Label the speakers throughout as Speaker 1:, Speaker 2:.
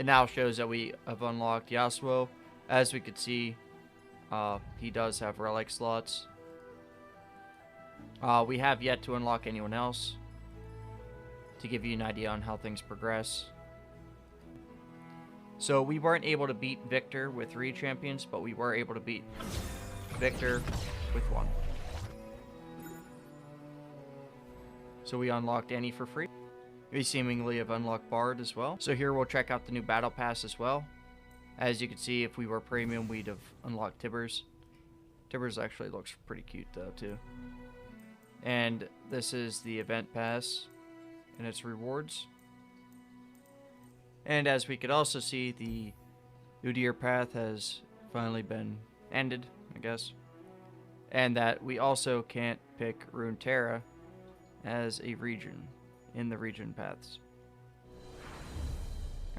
Speaker 1: it now shows that we have unlocked Yasuo. As we could see, he does have relic slots. We have yet to unlock anyone else, to give you an idea on how things progress. So we weren't able to beat Victor with 3 champions, but we were able to beat Victor with 1. So we unlocked Annie for free. We seemingly have unlocked Bard as well. So here we'll check out the new battle pass as well. As you can see, if we were premium, we'd have unlocked Tibbers. Tibbers actually looks pretty cute though too. And this is the event pass and its rewards. And as we could also see, the Udyr path has finally been ended, I guess. And that we also can't pick Runeterra as a region in the region paths.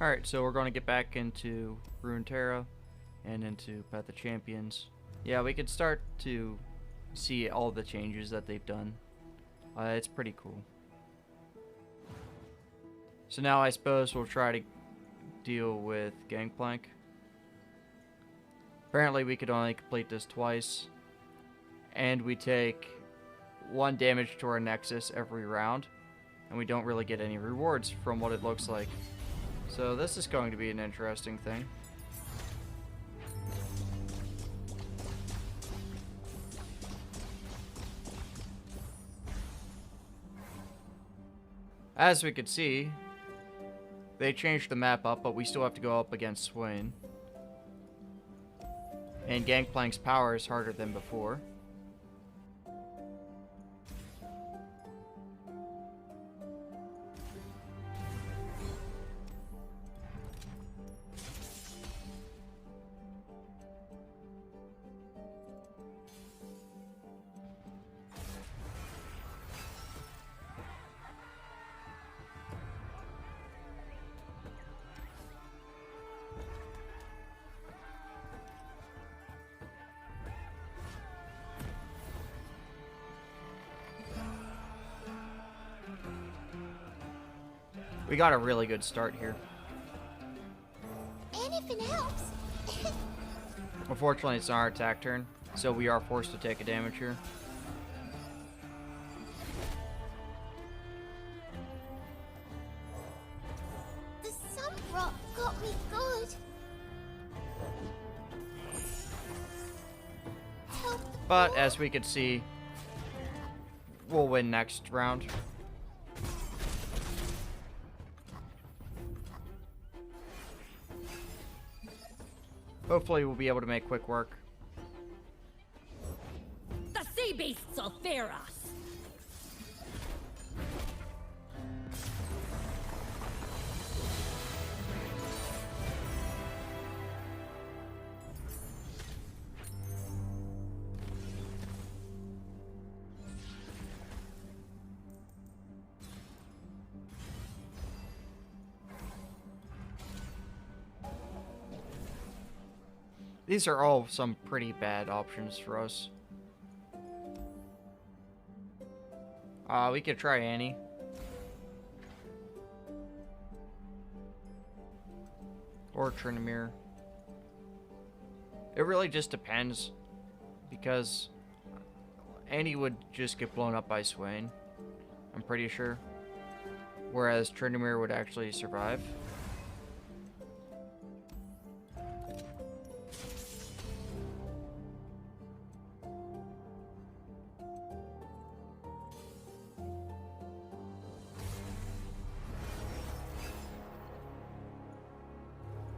Speaker 1: Alright, so we're going to get back into Runeterra and into Path of Champions. Yeah, we could start to see all the changes that they've done. It's pretty cool. So now I suppose we'll try to deal with Gangplank. Apparently we could only complete this twice. And we take 1 damage to our Nexus every round. And we don't really get any rewards from what it looks like. So this is going to be an interesting thing. As we could see, they changed the map up, but we still have to go up against Swain. And Gangplank's power is harder than before. We got a really good start here.
Speaker 2: Anything else?
Speaker 1: Unfortunately, it's not our attack turn, so we are forced to take a damage here.
Speaker 2: The sun rock got me good.
Speaker 1: But as we could see, we'll win next round. Hopefully we'll be able to make quick work.
Speaker 3: The sea beasts will fear us.
Speaker 1: These are all some pretty bad options for us. We could try Annie. Or Trinamir. It really just depends. Because Annie would just get blown up by Swain, I'm pretty sure. Whereas Trinamir would actually survive.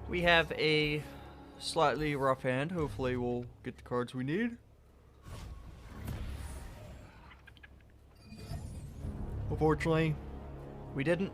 Speaker 1: We have a slightly rough hand. Hopefully we'll get the cards we need. Unfortunately, we didn't.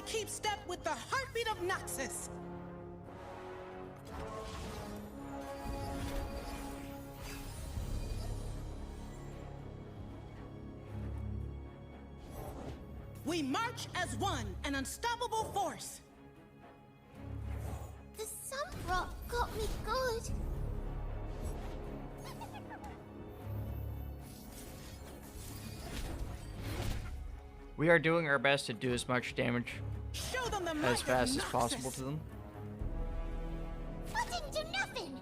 Speaker 4: Keep step with the heartbeat of Noxus. We march as one, an unstoppable force.
Speaker 2: The sun rock got me good.
Speaker 1: We are doing our best to do as much damage
Speaker 4: Show them the
Speaker 1: as
Speaker 4: might of
Speaker 1: fast as
Speaker 4: Noxus.
Speaker 1: possible to them.
Speaker 2: I didn't do nothing.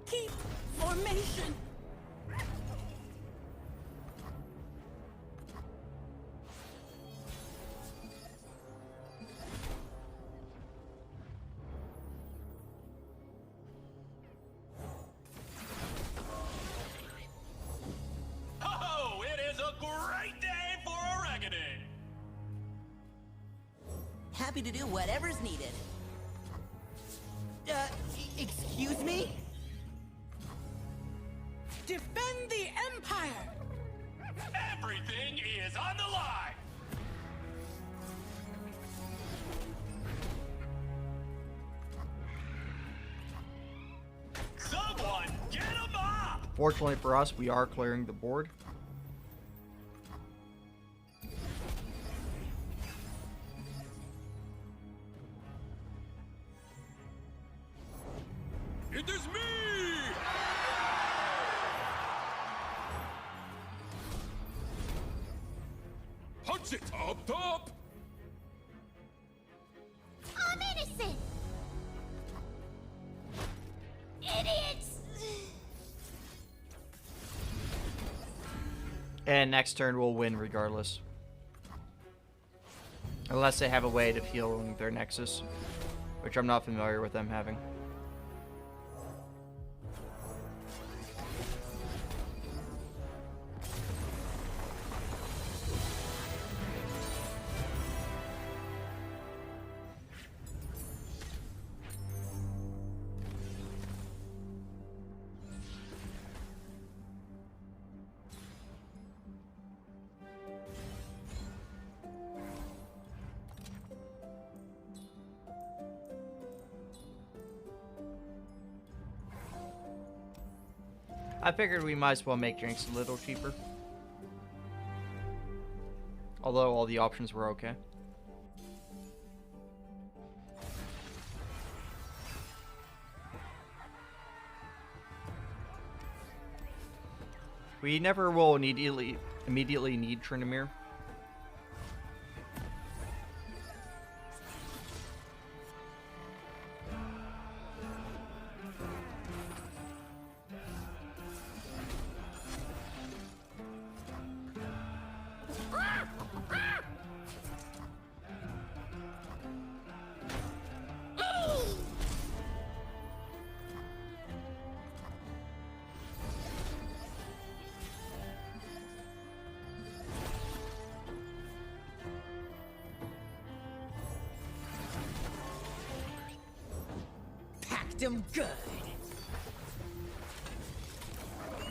Speaker 4: Keep formation.
Speaker 5: Oh, it is a great day for a reckoning!
Speaker 6: Happy to do whatever's needed. Excuse me?
Speaker 4: Defend the Empire.
Speaker 5: Everything is on the line! Someone get him up!
Speaker 1: Fortunately for us, we are clearing the board.
Speaker 5: It is me! Punch it up top!
Speaker 2: I'm innocent. Idiots.
Speaker 1: And next turn we'll win regardless. Unless they have a way of healing their Nexus, which I'm not familiar with them having. I figured we might as well make Jinx a little cheaper. Although all the options were okay. We never will immediately need Trinamir.
Speaker 6: Packed 'em good.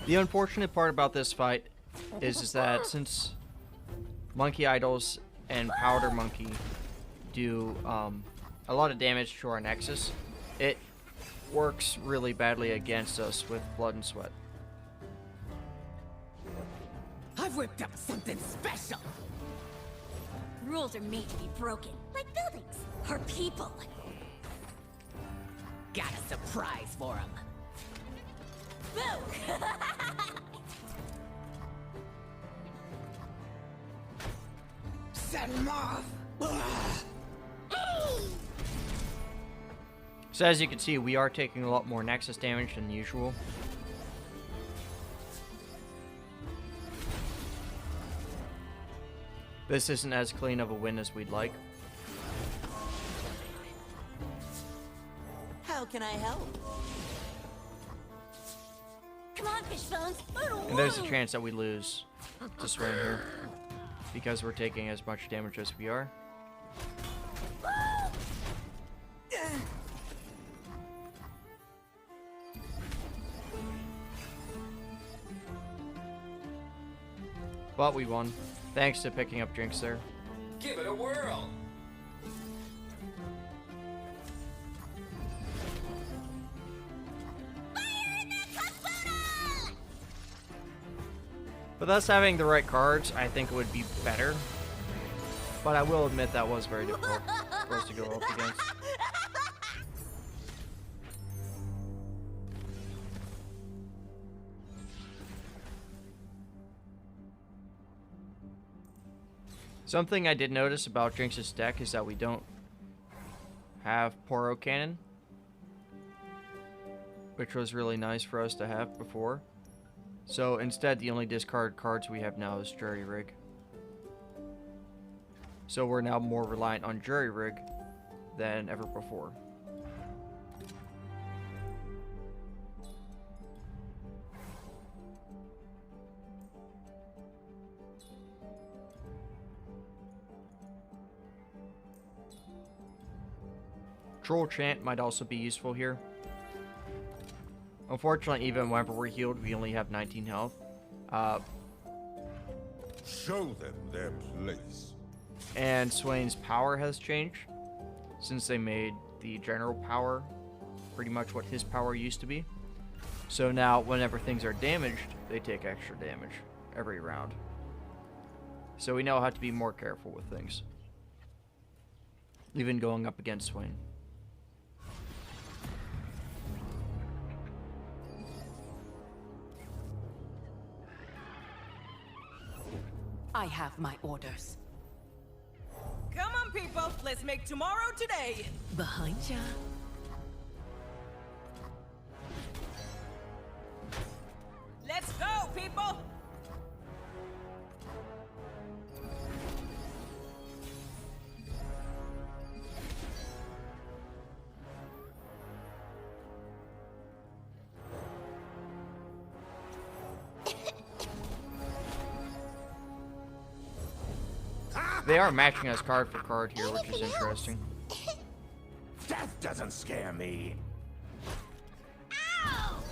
Speaker 1: The unfortunate part about this fight is that since Monkey Idols and Powder Monkey do a lot of damage to our Nexus, it works really badly against us with Blood and Sweat.
Speaker 6: I've whipped up something special.
Speaker 3: Rules are made to be broken,
Speaker 2: Like buildings.
Speaker 3: or people.
Speaker 6: Got a surprise for him.
Speaker 3: Boo!
Speaker 6: Set him off.
Speaker 1: So as you can see, we are taking a lot more Nexus damage than usual. This isn't as clean of a win as we'd like.
Speaker 6: How can I help?
Speaker 3: Come on, fish bones.
Speaker 1: And there's a chance that we lose to Swain here, because we're taking as much damage as we are. But we won, thanks to picking up Jinx there.
Speaker 5: Give it a whirl!
Speaker 2: Fire in the caboodle!
Speaker 1: With us having the right cards, I think it would be better. But I will admit that was very difficult for us to go up against. Something I did notice about Jinx's deck is that we don't have Poro Cannon, which was really nice for us to have before. So instead, the only discard cards we have now is Jury Rig. So we're now more reliant on Jury Rig than ever before. Troll Chant might also be useful here. Unfortunately, even whenever we're healed, we only have 19 health.
Speaker 7: Show them their place.
Speaker 1: And Swain's power has changed since they made the general power pretty much what his power used to be. So now, whenever things are damaged, they take extra damage every round. So we now have to be more careful with things, even going up against Swain.
Speaker 6: I have my orders.
Speaker 4: Come on, people. Let's make tomorrow today.
Speaker 6: Behind ya.
Speaker 4: Let's go, people.
Speaker 1: They are matching us card for card here, which is interesting.
Speaker 7: Death doesn't scare me.
Speaker 2: Ow!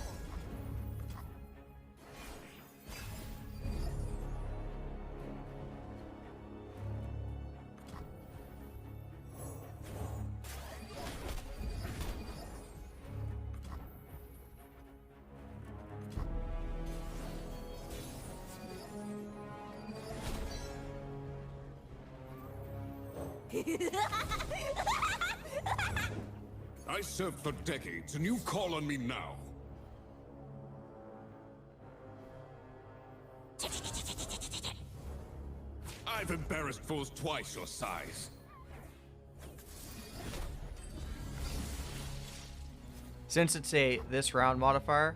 Speaker 7: I served for decades, and you call on me now. I've embarrassed foes twice your size.
Speaker 1: Since it's a this round modifier,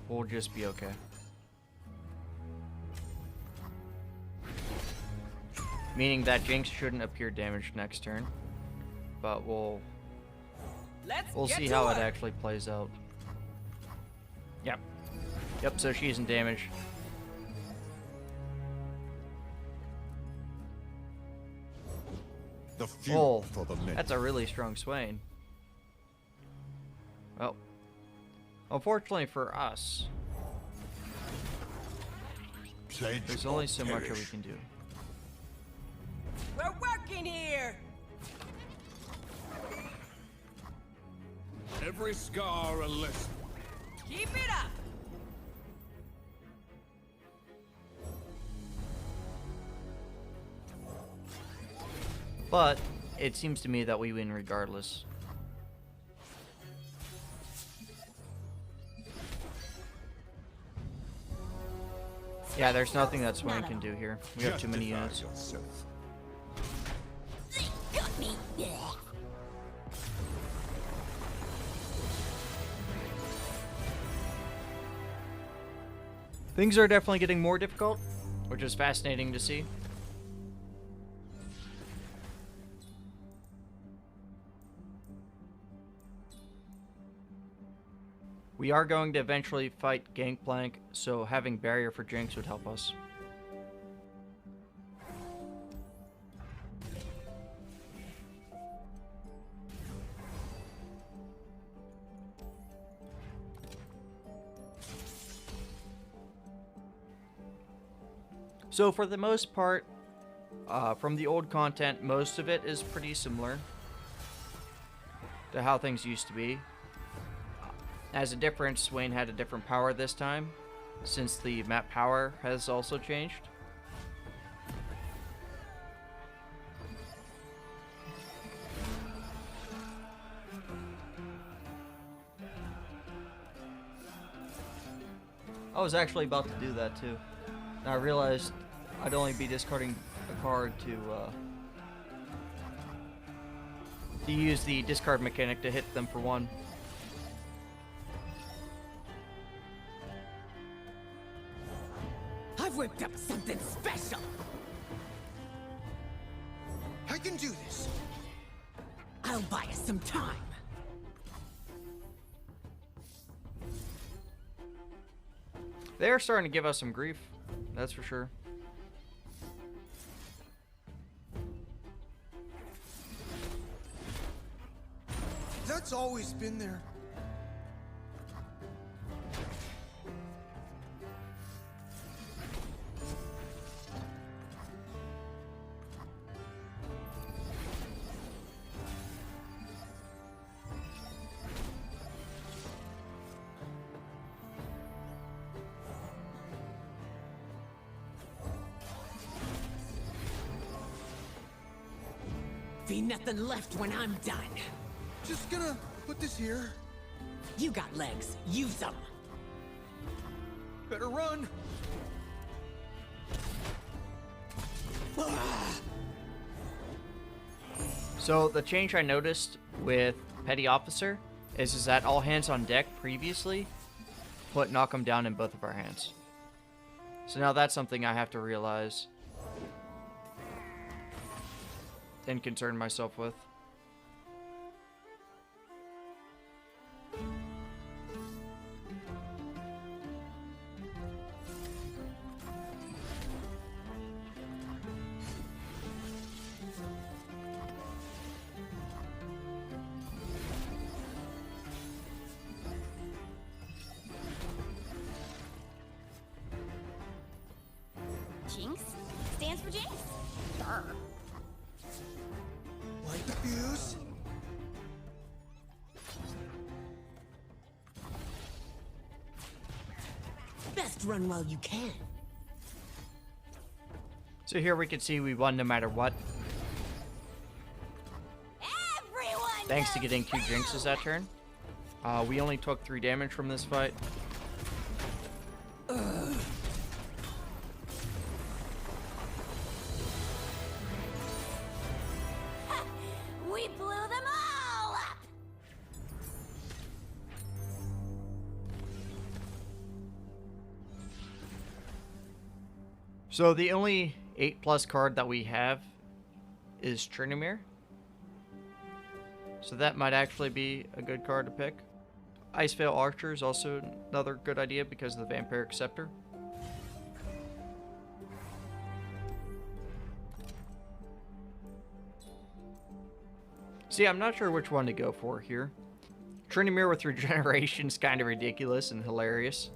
Speaker 1: we'll just be okay. Meaning that Jinx shouldn't appear damaged next turn, but we'll see how it actually plays out. Yep. Yep, so she isn't damaged.
Speaker 7: The fuel
Speaker 1: Oh,
Speaker 7: for the men.
Speaker 1: that's a really strong Swain. Well, unfortunately for us,
Speaker 7: Pledge
Speaker 1: there's
Speaker 7: or
Speaker 1: only so much that we
Speaker 7: perish.
Speaker 1: can do.
Speaker 4: We're working here.
Speaker 7: Every scar a lesson.
Speaker 4: Keep it up.
Speaker 1: But it seems to me that we win regardless. Yeah, there's nothing that Swain can do here. We have too many
Speaker 7: Justify
Speaker 1: units.
Speaker 7: yourself.
Speaker 3: Got me. Blech.
Speaker 1: Things are definitely getting more difficult, which is fascinating to see. We are going to eventually fight Gangplank, so having barrier for Jinx would help us. So for the most part, from the old content, most of it is pretty similar to how things used to be. As a difference, Swain had a different power this time, since the map power has also changed. I was actually about to do that too. And I realized I'd only be discarding a card to use the discard mechanic to hit them for 1.
Speaker 6: I've whipped up something special.
Speaker 8: I can do this.
Speaker 6: I'll buy us some time.
Speaker 1: They're starting to give us some grief, that's for sure.
Speaker 8: That's always been there.
Speaker 6: Be nothing left when I'm done.
Speaker 8: Just gonna put this here.
Speaker 6: You got legs. Use them.
Speaker 8: Better run.
Speaker 1: So the change I noticed with Petty Officer is that all hands on deck previously put knock 'em down in both of our hands. So now that's something I have to realize and concern myself with.
Speaker 2: Jinx stands for Jinx. Durr.
Speaker 8: Light the fuse.
Speaker 6: Best run while you can.
Speaker 1: So here we can see we won no matter what,
Speaker 2: Everyone
Speaker 1: thanks to
Speaker 2: knows
Speaker 1: getting 2 Jinxes that turn. We only took 3 damage from this fight.
Speaker 2: we blew them all up.
Speaker 1: So the only 8+ card that we have is Trinimir. So that might actually be a good card to pick. Icevale Archer is also another good idea because of the Vampiric Scepter. See, I'm not sure which one to go for here. Trinimir with Regeneration is kind of ridiculous and hilarious.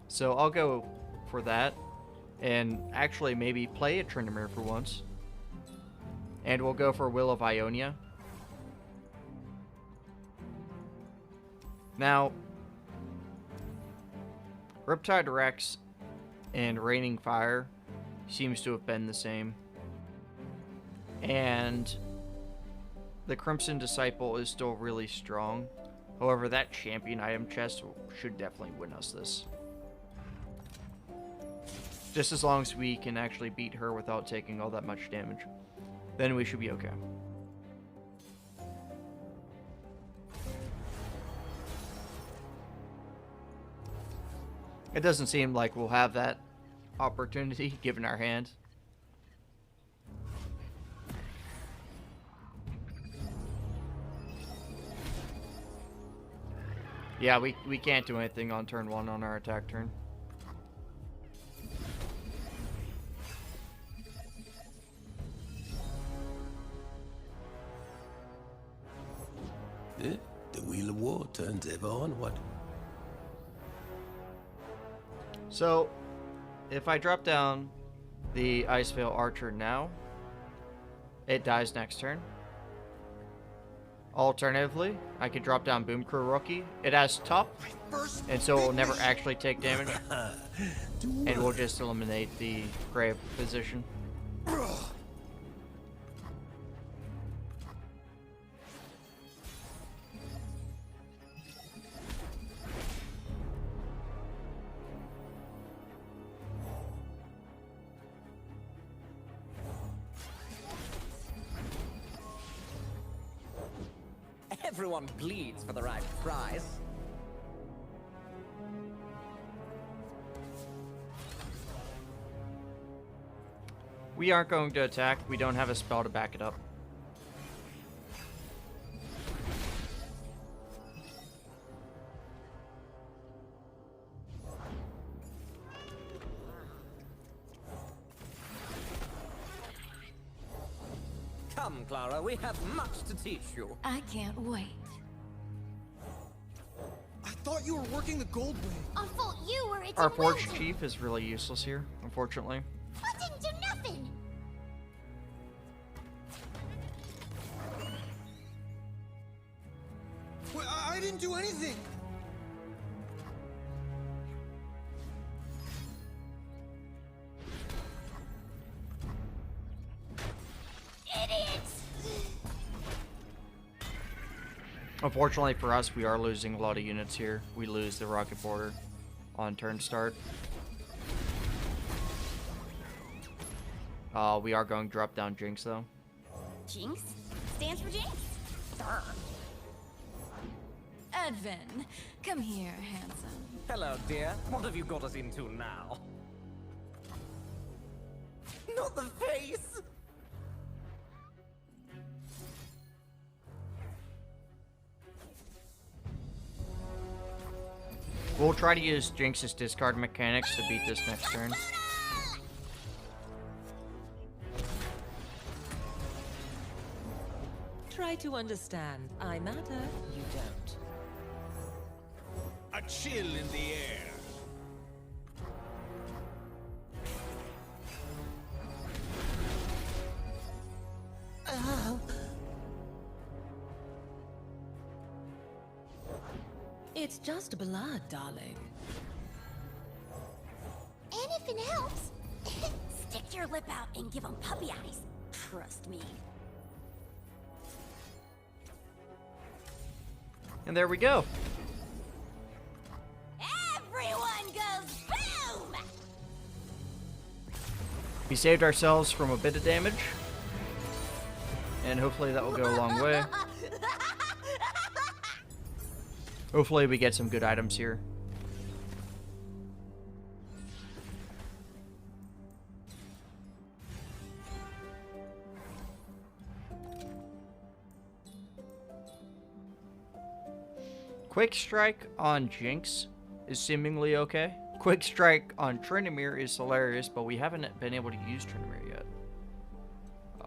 Speaker 1: So I'll go for that. And actually maybe play a Trinimir for once. And we'll go for Will of Ionia. Now, Riptide Rex and Raining Fire seems to have been the same. And the Crimson Disciple is still really strong. However, that champion item chest should definitely win us this. Just as long as we can actually beat her without taking all that much damage, then we should be okay. It doesn't seem like we'll have that opportunity given our hand. Yeah, we can't do anything on turn 1 on our attack turn.
Speaker 9: The Wheel of War turns ever onward.
Speaker 1: So, if I drop down the Icevale Archer now, it dies next turn. Alternatively, I could drop down Boom Crew Rookie. It has top,
Speaker 8: First
Speaker 1: and so it will
Speaker 8: big
Speaker 1: never
Speaker 8: mission.
Speaker 1: actually take damage. And we'll just eliminate the grave position.
Speaker 10: Everyone bleeds for the right price.
Speaker 1: We aren't going to attack. We don't have a spell to back it up.
Speaker 10: Come, Clara, we have much to teach you.
Speaker 3: I can't wait.
Speaker 8: I thought you were working the gold wing.
Speaker 2: I thought you were
Speaker 1: Our Forge Chief is really useless here, unfortunately.
Speaker 2: I didn't do nothing.
Speaker 8: Well, I didn't do anything.
Speaker 2: Idiots!
Speaker 1: Unfortunately for us, we are losing a lot of units here. We lose the rocket border on turn start. We are going to drop down Jinx though.
Speaker 3: Jinx stands for Jinx. Durr. Advin, come here, handsome.
Speaker 10: Hello, dear. What have you got us into now? Not the face!
Speaker 1: We'll try to use Jinx's discard mechanics to beat this next turn.
Speaker 11: Try to understand. I matter, you don't.
Speaker 7: A chill in the air.
Speaker 11: It's just blood, darling.
Speaker 2: Anything else?
Speaker 3: Stick your lip out and give them puppy eyes. Trust me.
Speaker 1: And there we go.
Speaker 3: Everyone goes boom!
Speaker 1: We saved ourselves from a bit of damage. And hopefully that will go a long way. Hopefully we get some good items here. Quick Strike on Jinx is seemingly okay. Quick Strike on Tryndamere is hilarious, but we haven't been able to use Tryndamere yet.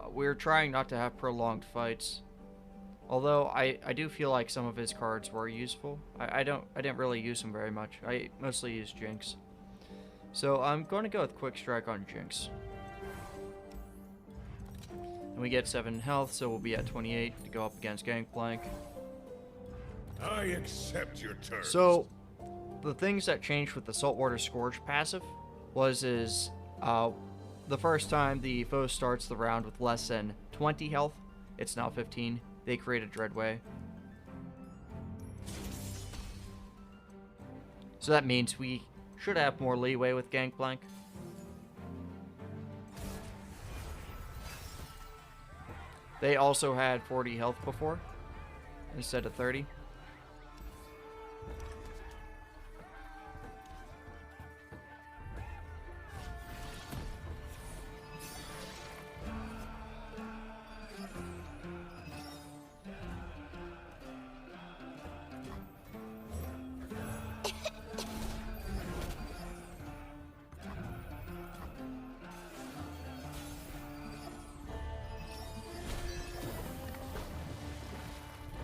Speaker 1: We're trying not to have prolonged fights. Although I do feel like some of his cards were useful. I didn't really use them very much. I mostly used Jinx. So I'm going to go with Quick Strike on Jinx. And we get 7 health, so we'll be at 28 to go up against Gangplank.
Speaker 7: I accept your terms.
Speaker 1: So the things that changed with the Saltwater Scourge passive is the first time the foe starts the round with less than 20 health, it's now 15. They create a Dreadway. So that means we should have more leeway with Gangplank. They also had 40 health before, instead of 30.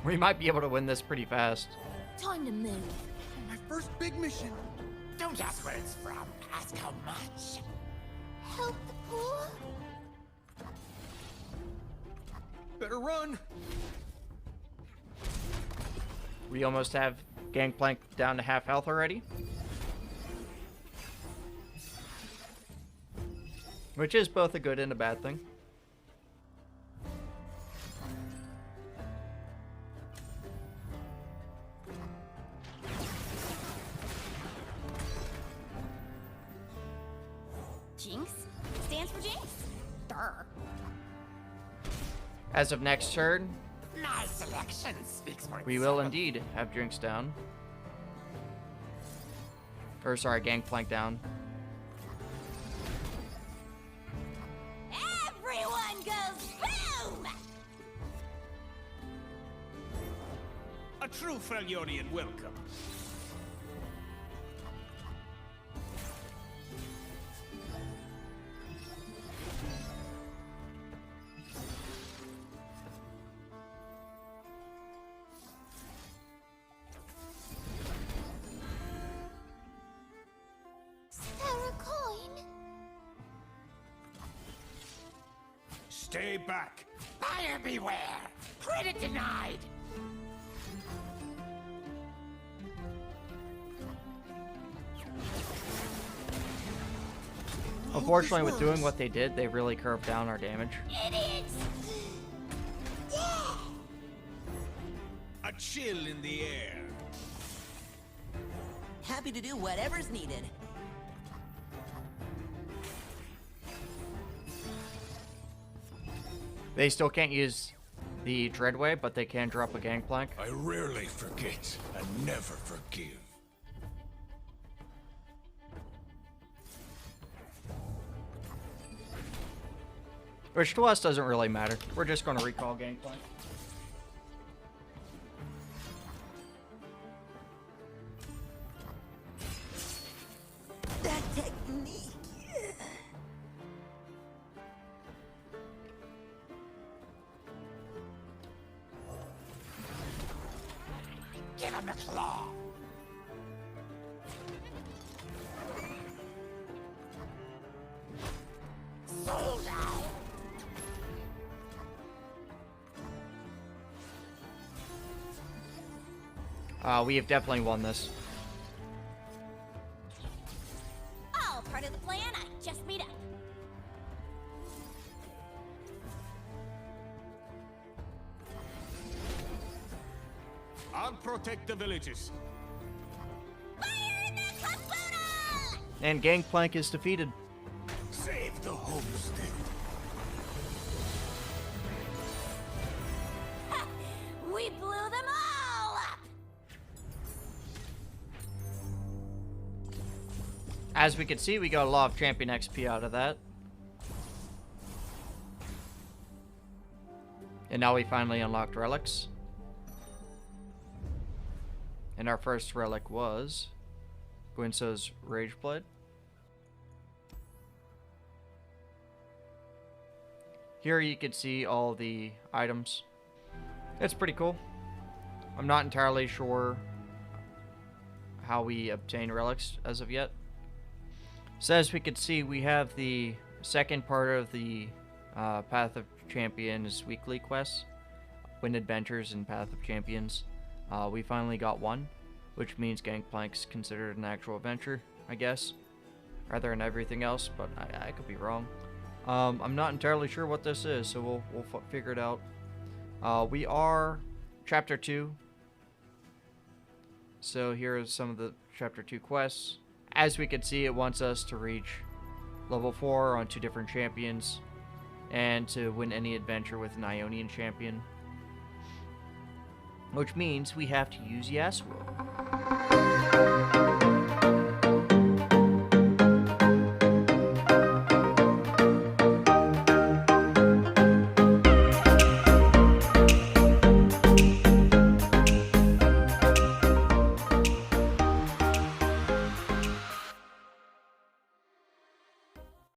Speaker 1: We might be able to win this pretty fast.
Speaker 2: Time to move.
Speaker 8: My first big mission.
Speaker 6: Don't ask where it's from. Ask how much.
Speaker 2: Help the poor?
Speaker 8: Better run.
Speaker 1: We almost have Gangplank down to half health already. Which is both a good and a bad thing.
Speaker 3: Jinx stands for Jinx. Durr.
Speaker 1: As of next turn,
Speaker 6: My selection speaks for
Speaker 1: we will indeed have Jinx down. Or sorry, Gangplank down.
Speaker 3: Everyone goes boom!
Speaker 5: A true Freljordian welcome.
Speaker 2: Sarah coin.
Speaker 5: Stay back.
Speaker 6: Buyer beware! Credit denied!
Speaker 1: Unfortunately, with doing what they did, they really curved down our damage.
Speaker 2: Idiots!
Speaker 5: A chill in the air.
Speaker 10: Happy to do whatever's needed.
Speaker 1: They still can't use the Dreadway, but they can drop a Gangplank.
Speaker 7: I rarely forget and never forgive.
Speaker 1: Which to us doesn't really matter. We're just going to recall Gangplank.
Speaker 10: That technique.
Speaker 6: Give him a claw! Sold out!
Speaker 1: We have definitely won this.
Speaker 3: All part of the plan. I just made up.
Speaker 5: I'll protect the villages.
Speaker 3: Fire in the caboodle!
Speaker 1: And Gangplank is defeated.
Speaker 7: Save the homestead.
Speaker 3: Ha! We blew them all up!
Speaker 1: As we can see, we got a lot of champion XP out of that. And now we finally unlocked relics. And our first relic was Gwynso's Rageblade. Here you can see all the items. It's pretty cool. I'm not entirely sure how we obtain relics as of yet. So as we can see, we have the second part of the Path of Champions weekly quests, Wind Adventures and Path of Champions. We finally got one, which means Gangplank's considered an actual adventure, I guess, rather than everything else, but I could be wrong. I'm not entirely sure what this is, so we'll figure it out. We are Chapter 2, so here are some of the Chapter 2 quests. As we can see, it wants us to reach level 4 on 2 different champions, and to win any adventure with an Ionian champion. Which means we have to use Yasuo.